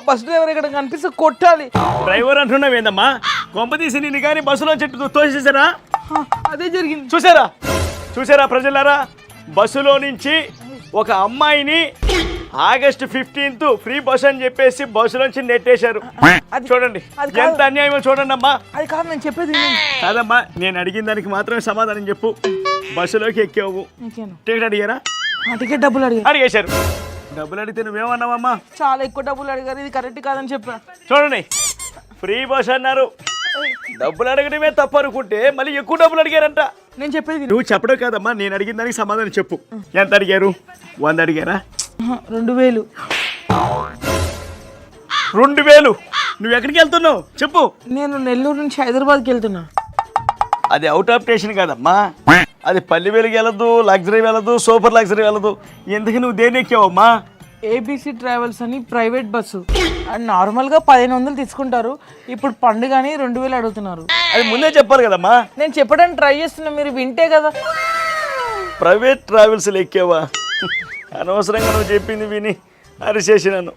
Bus driver ఇక్కడ కనిపిస్తే కొట్టాలి. డ్రైవర్ అంటున్నావు ఏందమ్మా? కొంపతీసి నిన్ను కానీ బస్సులో చెట్టు తోసేసారా? అదే జరిగింది. చూసారా ప్రజలారా? బస్సులో నుంచి ఒక అమ్మాయిని ఆగస్టు 15th ఫ్రీ బస్ అని చెప్పేసి బస్సు నుంచి నెట్టేశారు. చూడండి ఎంత అన్యాయమో చూడండి అమ్మా. అది కాదు నేను చెప్పేది. కాదమ్మా, నేను అడిగిన దానికి మాత్రమే సమాధానం చెప్పు. బస్సులోకి ఎక్కావు, టికెట్ అడిగారా? టికెట్ డబ్బులు అడిగేశారు. డబ్బులు అడిగితే నువ్వేమన్నావమ్మా? చాలా ఎక్కువ డబ్బులు అడిగారు, ఇది కరెక్ట్ కాదని చెప్పా. చూడండి, ఫ్రీ బస్ అన్నారు, డబ్బులు అడగడమే తప్పు అనుకుంటే మళ్ళీ ఎక్కువ డబ్బులు అడిగారంట. నేను చెప్పేది నువ్వు చెప్పడం కాదమ్మా, నేను అడిగిన దానికి సమాధానం చెప్పు. ఎంత అడిగారు? 100 అడిగారా? 2000. 2000? నువ్వు ఎక్కడికి వెళ్తున్నావు చెప్పు. నేను నెల్లూరు నుంచి హైదరాబాద్కి వెళ్తున్నా. అది అవుట్ ఆఫ్ స్టేషన్ కాదమ్మా, అది పల్లి వెలుగు వెళ్ళదు, లగ్జరీ వెళ్ళదు, సూపర్ లగ్జరీ వెళ్ళదు. ఎందుకు నువ్వు దేని ఎక్కావమ్మా? ఏబీసీ ట్రావెల్స్ అని ప్రైవేట్ బస్సు. అండ్ నార్మల్గా 1500 తీసుకుంటారు, ఇప్పుడు పండుగ అని 2000 అడుగుతున్నారు. అది ముందే చెప్పాలి కదమ్మా. నేను చెప్పడానికి ట్రై చేస్తున్నా, మీరు వింటే కదా. ప్రైవేట్ ట్రావెల్స్లో ఎక్కావా? అనవసరంగా నువ్వు చెప్పింది విని అరిచేసి నన్ను.